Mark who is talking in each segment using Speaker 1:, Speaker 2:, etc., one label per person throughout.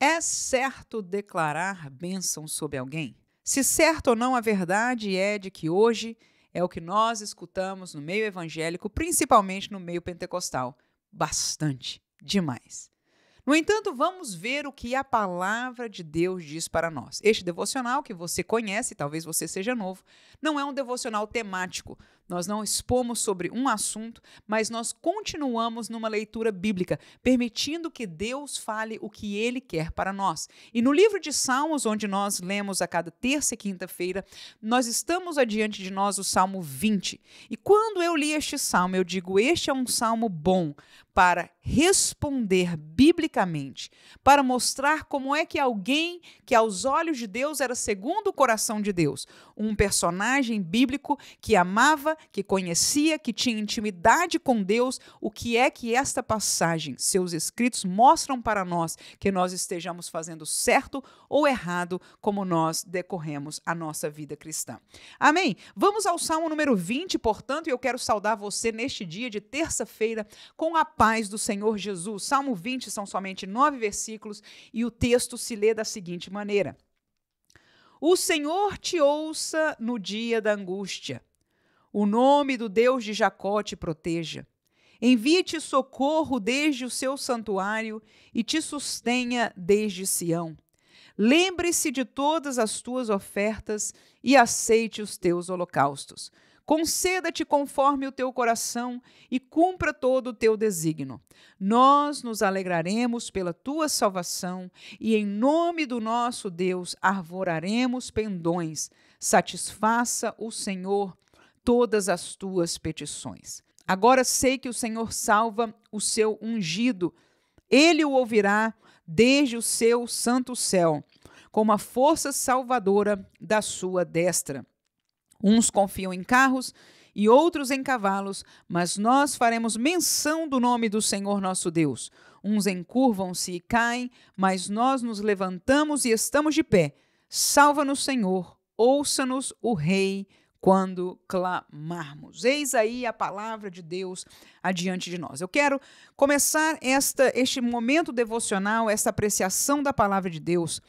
Speaker 1: É certo declarar bênção sobre alguém? Se certo ou não, a verdade é de que hoje é o que nós escutamos no meio evangélico, principalmente no meio pentecostal. Bastante, demais. No entanto, vamos ver o que a palavra de Deus diz para nós. Este devocional que você conhece, talvez você seja novo, não é um devocional temático. Nós não expomos sobre um assunto, mas nós continuamos numa leitura bíblica, permitindo que Deus fale o que Ele quer para nós. E no livro de Salmos, onde nós lemos a cada terça e quinta-feira, nós estamos adiante de nós o Salmo 20. E quando eu li este salmo, eu digo, este é um salmo bom para responder biblicamente, para mostrar como é que alguém que aos olhos de Deus era segundo o coração de Deus, um personagem bíblico que amava, que conhecia, que tinha intimidade com Deus, o que é que esta passagem, seus escritos mostram para nós que nós estejamos fazendo certo ou errado como nós decorremos a nossa vida cristã. Amém? Vamos ao Salmo número 20, portanto, e eu quero saudar você neste dia de terça-feira com a paz do Senhor Jesus. Salmo 20 são somente 9 versículos e o texto se lê da seguinte maneira: O Senhor te ouça no dia da angústia. O nome do Deus de Jacó te proteja. Envie-te socorro desde o seu santuário e te sustenha desde Sião. Lembre-se de todas as tuas ofertas e aceite os teus holocaustos. Conceda-te conforme o teu coração e cumpra todo o teu desígnio. Nós nos alegraremos pela tua salvação e em nome do nosso Deus arvoraremos pendões. Satisfaça o Senhor todas as tuas petições. Agora sei que o Senhor salva o seu ungido. Ele o ouvirá desde o seu santo céu, com a força salvadora da sua destra. Uns confiam em carros e outros em cavalos, mas nós faremos menção do nome do Senhor nosso Deus. Uns encurvam-se e caem, mas nós nos levantamos e estamos de pé. Salva-nos, Senhor, ouça-nos o Rei, quando clamarmos. Eis aí a palavra de Deus adiante de nós. Eu quero começar este momento devocional, esta apreciação da palavra de Deus,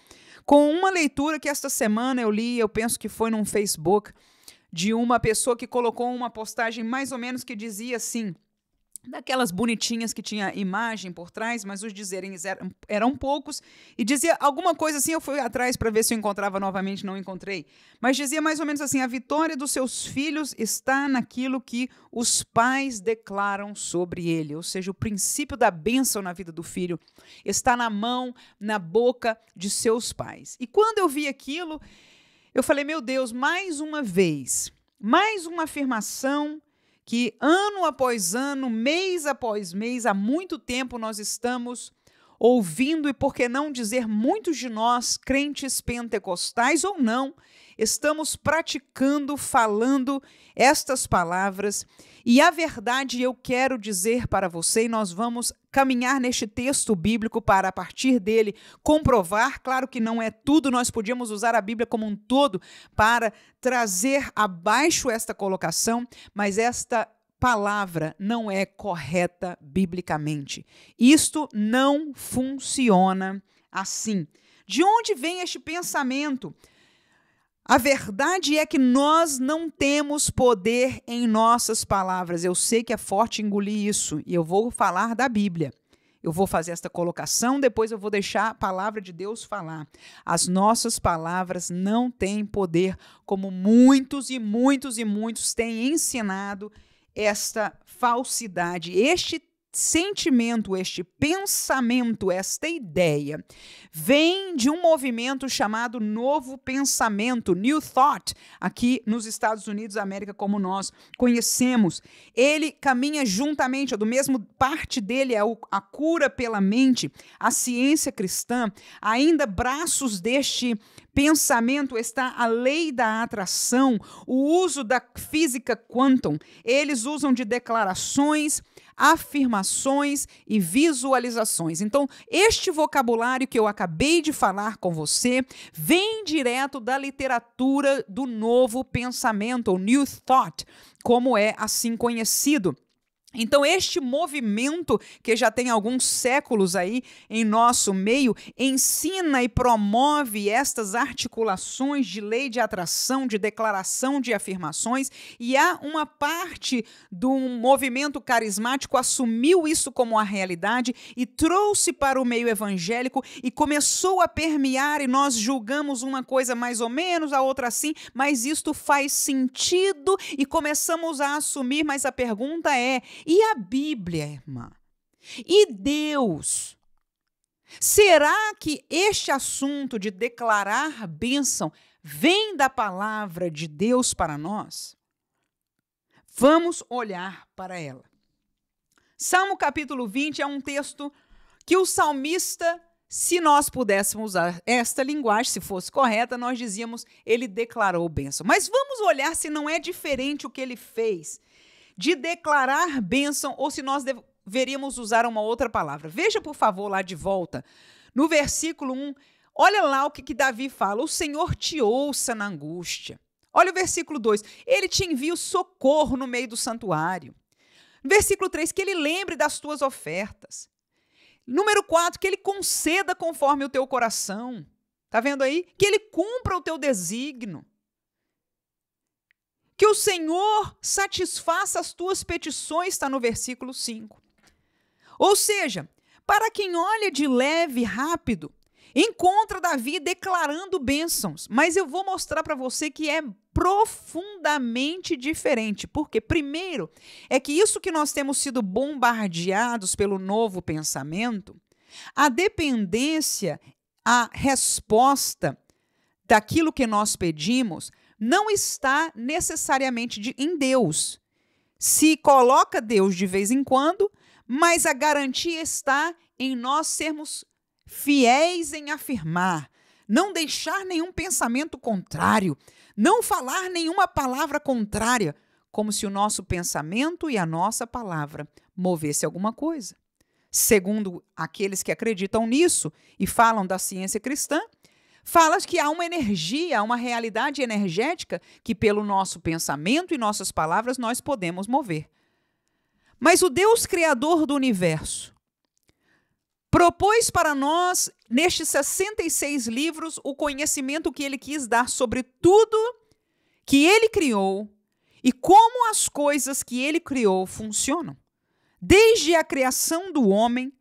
Speaker 1: com uma leitura que esta semana eu li, eu penso que foi num Facebook, de uma pessoa que colocou uma postagem mais ou menos que dizia assim, daquelas bonitinhas que tinha imagem por trás, mas os dizeres eram poucos, e dizia alguma coisa assim, eu fui atrás para ver se eu encontrava novamente, não encontrei, mas dizia mais ou menos assim, a vitória dos seus filhos está naquilo que os pais declaram sobre ele, ou seja, o princípio da bênção na vida do filho está na mão, na boca de seus pais. E quando eu vi aquilo, eu falei, meu Deus, mais uma vez, mais uma afirmação que ano após ano, mês após mês, há muito tempo nós estamos ouvindo e, por que não dizer, muitos de nós, crentes pentecostais ou não, estamos praticando, falando estas palavras. E a verdade eu quero dizer para você, e nós vamos caminhar neste texto bíblico para, a partir dele, comprovar. Claro que não é tudo, nós podíamos usar a Bíblia como um todo para trazer abaixo esta colocação, mas esta palavra não é correta biblicamente. Isto não funciona assim. De onde vem este pensamento? A verdade é que nós não temos poder em nossas palavras. Eu sei que é forte engolir isso e eu vou falar da Bíblia. Eu vou fazer esta colocação, depois eu vou deixar a palavra de Deus falar. As nossas palavras não têm poder, como muitos e muitos e muitos têm ensinado esta falsidade, este sentimento, este pensamento, esta ideia, vem de um movimento chamado Novo Pensamento, New Thought, aqui nos Estados Unidos da América, como nós conhecemos. Ele caminha juntamente, do mesmo parte dele é a cura pela mente, a ciência cristã, ainda braços deste pensamento está a lei da atração, o uso da física quantum. Eles usam de declarações, afirmações e visualizações. Então, este vocabulário que eu acabei de falar com você vem direto da literatura do novo pensamento, ou New Thought, como é assim conhecido. Então, este movimento, que já tem alguns séculos aí em nosso meio, ensina e promove estas articulações de lei de atração, de declaração de afirmações, e há uma parte do movimento carismático assumiu isso como a realidade e trouxe para o meio evangélico e começou a permear, e nós julgamos uma coisa mais ou menos, a outra assim, mas isto faz sentido e começamos a assumir, mas a pergunta é: e a Bíblia, irmã? E Deus? Será que este assunto de declarar bênção vem da palavra de Deus para nós? Vamos olhar para ela. Salmo capítulo 20 é um texto que o salmista, se nós pudéssemos usar esta linguagem, se fosse correta, nós dizíamos, ele declarou bênção. Mas vamos olhar se não é diferente o que ele fez de declarar bênção, ou se nós deveríamos usar uma outra palavra. Veja, por favor, lá de volta, no versículo 1, olha lá o que Davi fala: o Senhor te ouça na angústia. Olha o versículo 2, ele te envia o socorro no meio do santuário. Versículo 3, que ele lembre das tuas ofertas. Número 4, que ele conceda conforme o teu coração. Está vendo aí? Que ele cumpra o teu desígnio. Que o Senhor satisfaça as tuas petições, está no versículo 5. Ou seja, para quem olha de leve, rápido, encontra Davi declarando bênçãos. Mas eu vou mostrar para você que é profundamente diferente. Porque, primeiro, é que isso que nós temos sido bombardeados pelo novo pensamento, a dependência, a resposta daquilo que nós pedimos, não está necessariamente em Deus. Se coloca Deus de vez em quando, mas a garantia está em nós sermos fiéis em afirmar, não deixar nenhum pensamento contrário, não falar nenhuma palavra contrária, como se o nosso pensamento e a nossa palavra movesse alguma coisa. Segundo aqueles que acreditam nisso e falam da ciência cristã, fala que há uma energia, uma realidade energética que pelo nosso pensamento e nossas palavras nós podemos mover. Mas o Deus criador do universo propôs para nós, nestes 66 livros, o conhecimento que ele quis dar sobre tudo que ele criou e como as coisas que ele criou funcionam. Desde a criação do homem,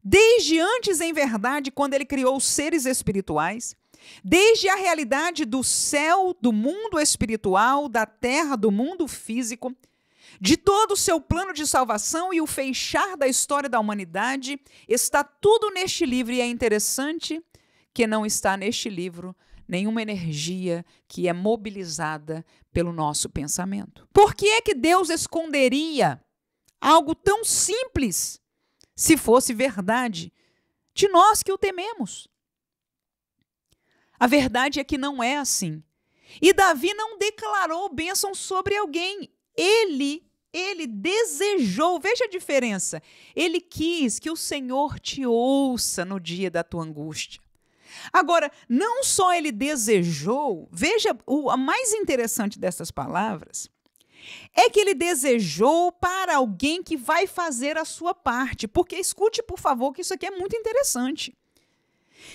Speaker 1: desde antes, em verdade, quando ele criou os seres espirituais, desde a realidade do céu, do mundo espiritual, da terra, do mundo físico, de todo o seu plano de salvação e o fechar da história da humanidade, está tudo neste livro. E é interessante que não está neste livro nenhuma energia que é mobilizada pelo nosso pensamento. Por que é que Deus esconderia algo tão simples, se fosse verdade, de nós que o tememos? A verdade é que não é assim. E Davi não declarou bênção sobre alguém. Ele desejou, veja a diferença. Ele quis que o Senhor te ouça no dia da tua angústia. Agora, não só ele desejou, veja, o mais interessante dessas palavras é que ele desejou para alguém que vai fazer a sua parte. Porque escute, por favor, que isso aqui é muito interessante.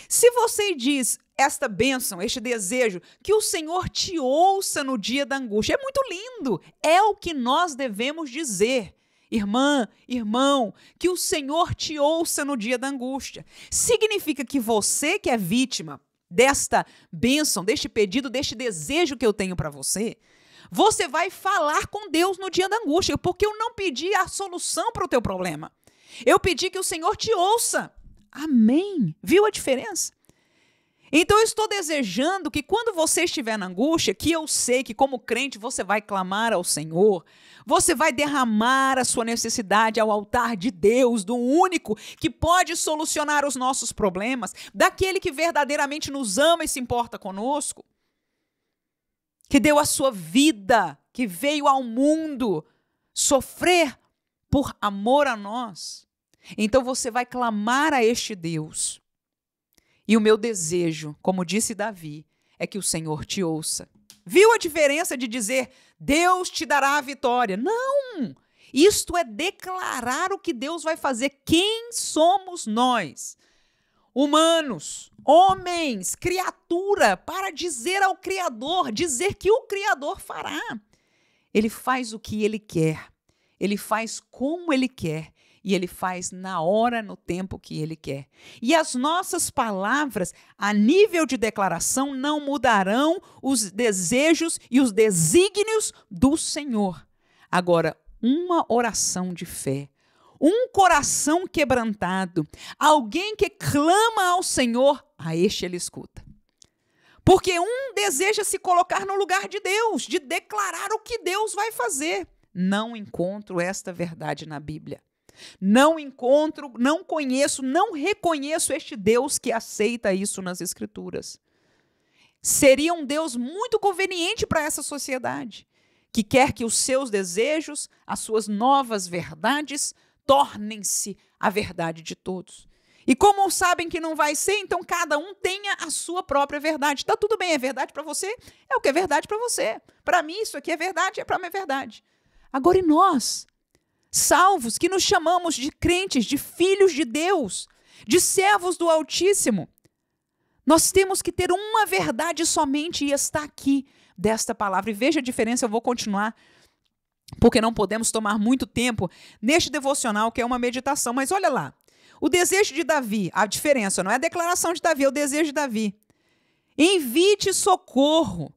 Speaker 1: Se você diz esta bênção, este desejo, que o Senhor te ouça no dia da angústia, é muito lindo, é o que nós devemos dizer. Irmã, irmão, que o Senhor te ouça no dia da angústia. Significa que você que é vítima desta bênção, deste pedido, deste desejo que eu tenho para você, você vai falar com Deus no dia da angústia, porque eu não pedi a solução para o teu problema. Eu pedi que o Senhor te ouça. Amém. Viu a diferença? Então eu estou desejando que quando você estiver na angústia, que eu sei que como crente você vai clamar ao Senhor, você vai derramar a sua necessidade ao altar de Deus, do único que pode solucionar os nossos problemas, daquele que verdadeiramente nos ama e se importa conosco, que deu a sua vida, que veio ao mundo sofrer por amor a nós. Então você vai clamar a este Deus. E o meu desejo, como disse Davi, é que o Senhor te ouça. Viu a diferença de dizer, Deus te dará a vitória? Não! Isto é declarar o que Deus vai fazer. Quem somos nós? Humanos, homens, criatura, para dizer ao Criador, dizer que o Criador fará. Ele faz o que ele quer, ele faz como ele quer e ele faz na hora, no tempo que ele quer. E as nossas palavras, a nível de declaração, não mudarão os desejos e os desígnios do Senhor. Agora, uma oração de fé, um coração quebrantado, alguém que clama ao Senhor, a este ele escuta. Porque um deseja se colocar no lugar de Deus, de declarar o que Deus vai fazer. Não encontro esta verdade na Bíblia. Não encontro, não conheço, não reconheço este Deus que aceita isso nas Escrituras. Seria um Deus muito conveniente para essa sociedade, que quer que os seus desejos, as suas novas verdades, tornem-se a verdade de todos. E como sabem que não vai ser, então cada um tenha a sua própria verdade. Está tudo bem, é verdade para você? É o que é verdade para você. Para mim, isso aqui é verdade, é para mim é verdade. Agora, e nós, salvos, que nos chamamos de crentes, de filhos de Deus, de servos do Altíssimo, nós temos que ter uma verdade somente e está aqui desta palavra. E veja a diferença, eu vou continuar, porque não podemos tomar muito tempo neste devocional, que é uma meditação. Mas olha lá, o desejo de Davi, a diferença, não é a declaração de Davi, é o desejo de Davi. Envie-te socorro.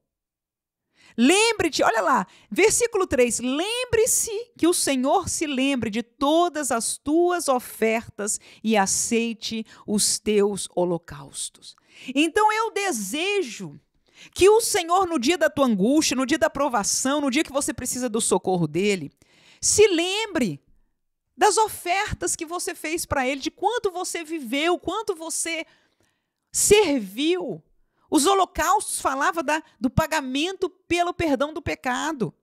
Speaker 1: Lembre-te, olha lá, versículo 3, lembre-se que o Senhor se lembre de todas as tuas ofertas e aceite os teus holocaustos. Então eu desejo que o Senhor, no dia da tua angústia, no dia da provação, no dia que você precisa do socorro dele, se lembre das ofertas que você fez para ele, de quanto você viveu, quanto você serviu. Os holocaustos falavam do pagamento pelo perdão do pecado.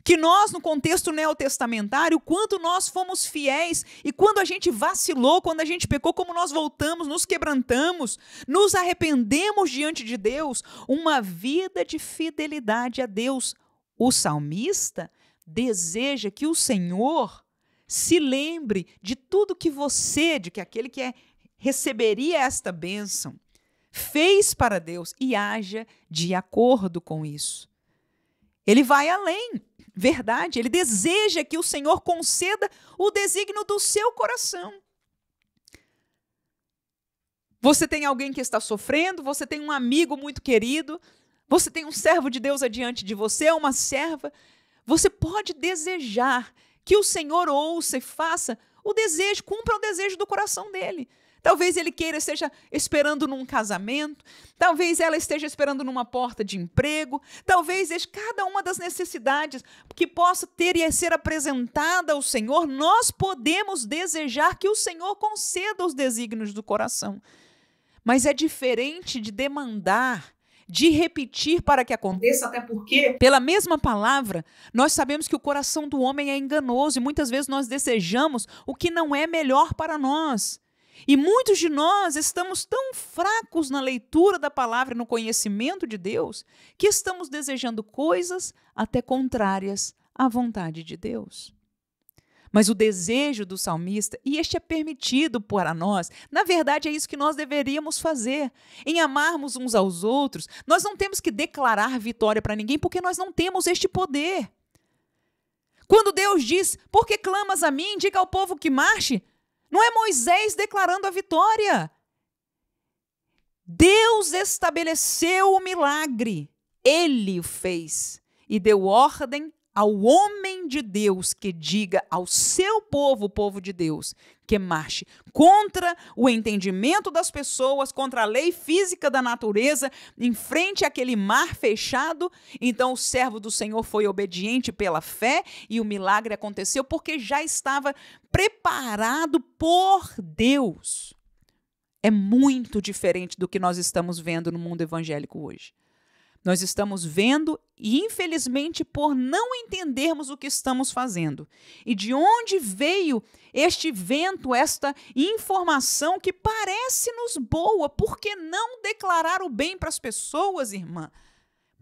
Speaker 1: Que nós, no contexto neotestamentário, quanto nós fomos fiéis e quando a gente vacilou, quando a gente pecou, como nós voltamos, nos quebrantamos, nos arrependemos diante de Deus, uma vida de fidelidade a Deus. O salmista deseja que o Senhor se lembre de tudo que você, de que aquele que receberia esta bênção, fez para Deus e haja de acordo com isso. Ele vai além, verdade, ele deseja que o Senhor conceda o desígnio do seu coração. Você tem alguém que está sofrendo, você tem um amigo muito querido, você tem um servo de Deus adiante de você, uma serva, você pode desejar que o Senhor ouça e faça o desejo, cumpra o desejo do coração dele. Talvez ele esteja esperando num casamento, talvez ela esteja esperando numa porta de emprego, talvez cada uma das necessidades que possa ter e ser apresentada ao Senhor, nós podemos desejar que o Senhor conceda os desígnios do coração. Mas é diferente de demandar, de repetir para que aconteça, até porque, pela mesma palavra, nós sabemos que o coração do homem é enganoso e muitas vezes nós desejamos o que não é melhor para nós. E muitos de nós estamos tão fracos na leitura da palavra e no conhecimento de Deus que estamos desejando coisas até contrárias à vontade de Deus. Mas o desejo do salmista, e este é permitido para nós, na verdade é isso que nós deveríamos fazer, em amarmos uns aos outros. Nós não temos que declarar vitória para ninguém porque nós não temos este poder. Quando Deus diz, por que clamas a mim? Diga ao povo que marche. Não é Moisés declarando a vitória. Deus estabeleceu o milagre. Ele o fez e deu ordem ao homem de Deus que diga ao seu povo, o povo de Deus, que marche contra o entendimento das pessoas, contra a lei física da natureza, em frente àquele mar fechado. Então o servo do Senhor foi obediente pela fé e o milagre aconteceu porque já estava preparado por Deus. É muito diferente do que nós estamos vendo no mundo evangélico hoje. Nós estamos vendo e, infelizmente, por não entendermos o que estamos fazendo. E de onde veio este vento, esta informação que parece-nos boa? Por que não declarar o bem para as pessoas, irmã?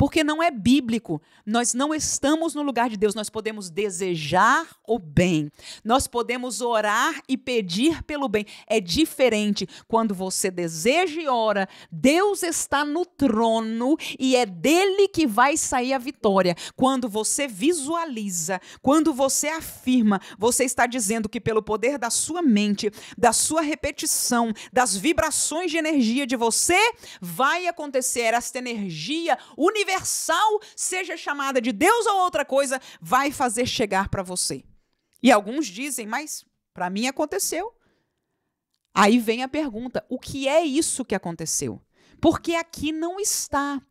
Speaker 1: porque não é bíblico. Nós não estamos no lugar de Deus. Nós podemos desejar o bem. Nós podemos orar e pedir pelo bem. É diferente. Quando você deseja e ora, Deus está no trono e é dele que vai sair a vitória. Quando você visualiza, quando você afirma, você está dizendo que pelo poder da sua mente, da sua repetição, das vibrações de energia de você, vai acontecer esta energia universal, seja chamada de Deus ou outra coisa, vai fazer chegar para você. E alguns dizem, mas para mim aconteceu. Aí vem a pergunta, o que é isso que aconteceu? Porque aqui não está.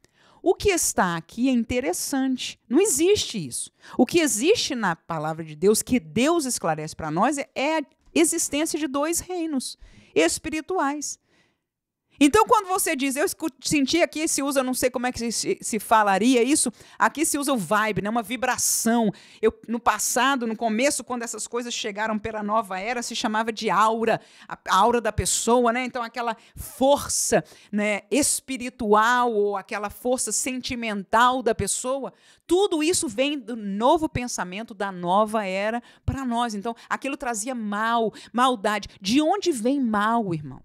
Speaker 1: O que está aqui é interessante. Não existe isso. O que existe na palavra de Deus, que Deus esclarece para nós, é a existência de dois reinos espirituais. Então, quando você diz, eu senti aqui, se usa, não sei como é que se falaria isso, aqui se usa o vibe, né? Uma vibração. No passado, no começo, quando essas coisas chegaram pela nova era, se chamava de aura, a aura da pessoa, né? Então, aquela força, né, espiritual ou aquela força sentimental da pessoa, tudo isso vem do novo pensamento da nova era para nós. Então, aquilo trazia maldade. De onde vem mal, irmão?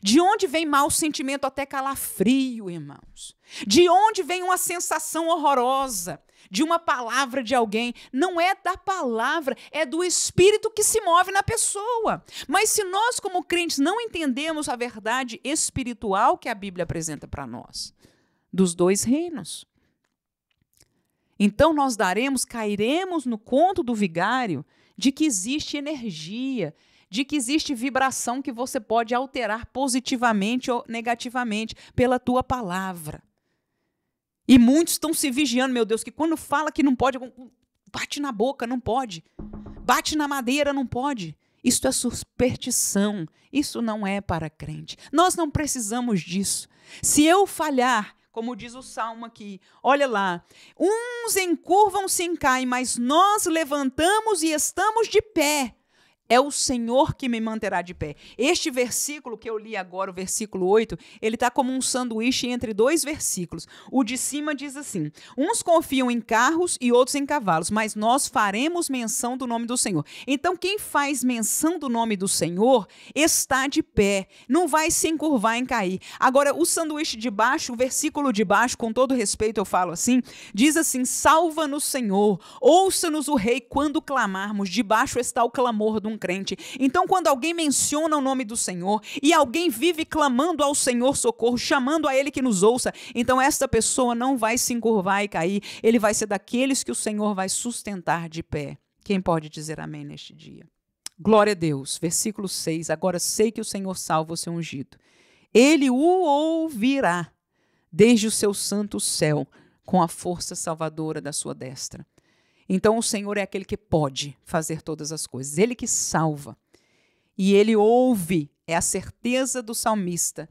Speaker 1: De onde vem mau sentimento, até calafrio, irmãos? De onde vem uma sensação horrorosa de uma palavra de alguém? Não é da palavra, é do espírito que se move na pessoa. Mas se nós, como crentes, não entendemos a verdade espiritual que a Bíblia apresenta para nós, dos dois reinos, então nós cairemos no conto do vigário de que existe energia, de que existe vibração que você pode alterar positivamente ou negativamente pela tua palavra. E muitos estão se vigiando, meu Deus, que quando fala que não pode, bate na boca, não pode. Bate na madeira, não pode. Isso é superstição, isso não é para crente. Nós não precisamos disso. Se eu falhar, como diz o Salmo aqui, olha lá, uns encurvam-se e caem, mas nós levantamos e estamos de pé. É o Senhor que me manterá de pé. Este versículo que eu li agora, o versículo 8, ele está como um sanduíche entre dois versículos. O de cima diz assim, uns confiam em carros e outros em cavalos, mas nós faremos menção do nome do Senhor. Então, quem faz menção do nome do Senhor está de pé, não vai se encurvar em cair. Agora, o sanduíche de baixo, o versículo de baixo, com todo respeito eu falo assim, diz assim, salva-nos, Senhor, ouça-nos o Rei quando clamarmos. Debaixo está o clamor de um crente. Então, quando alguém menciona o nome do Senhor e alguém vive clamando ao Senhor socorro, chamando a Ele que nos ouça, então esta pessoa não vai se encurvar e cair, ele vai ser daqueles que o Senhor vai sustentar de pé. Quem pode dizer amém neste dia? Glória a Deus. Versículo 6. Agora sei que o Senhor salva o seu ungido. Ele o ouvirá desde o seu santo céu com a força salvadora da sua destra. Então, o Senhor é aquele que pode fazer todas as coisas. Ele que salva. E ele ouve. É a certeza do salmista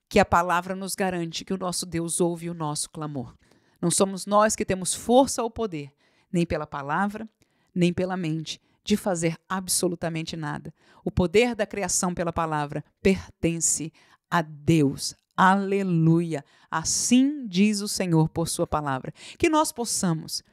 Speaker 1: que a palavra nos garante que o nosso Deus ouve o nosso clamor. Não somos nós que temos força ou poder, nem pela palavra, nem pela mente, de fazer absolutamente nada. O poder da criação pela palavra pertence a Deus. Aleluia! Assim diz o Senhor por sua palavra. Que nós possamos,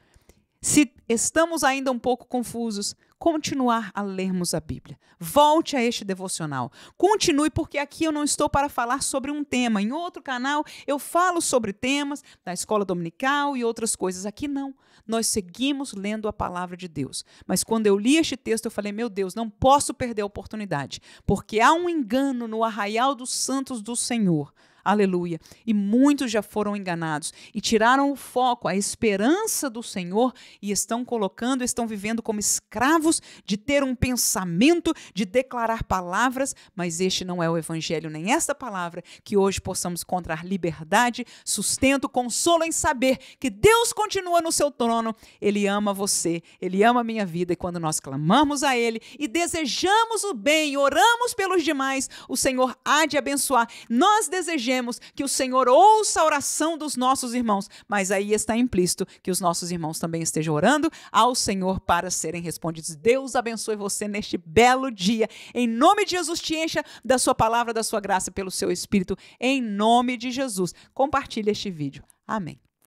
Speaker 1: se estamos ainda um pouco confusos, continuar a lermos a Bíblia. Volte a este devocional. Continue, porque aqui eu não estou para falar sobre um tema. Em outro canal eu falo sobre temas da escola dominical e outras coisas. Aqui não. Nós seguimos lendo a palavra de Deus. Mas quando eu li este texto, eu falei, meu Deus, não posso perder a oportunidade, porque há um engano no arraial dos santos do Senhor. Aleluia. E muitos já foram enganados e tiraram o foco, a esperança do Senhor e estão vivendo como escravos de ter um pensamento, de declarar palavras, mas este não é o evangelho, nem esta palavra, que hoje possamos encontrar liberdade, sustento, consolo em saber que Deus continua no seu trono, Ele ama você, Ele ama a minha vida, e quando nós clamamos a Ele e desejamos o bem, oramos pelos demais, o Senhor há de abençoar. Nós desejamos que o Senhor ouça a oração dos nossos irmãos, mas aí está implícito que os nossos irmãos também estejam orando ao Senhor para serem respondidos. Deus abençoe você neste belo dia. Em nome de Jesus, te encha da sua palavra, da sua graça, pelo seu Espírito, em nome de Jesus. Compartilhe este vídeo. Amém.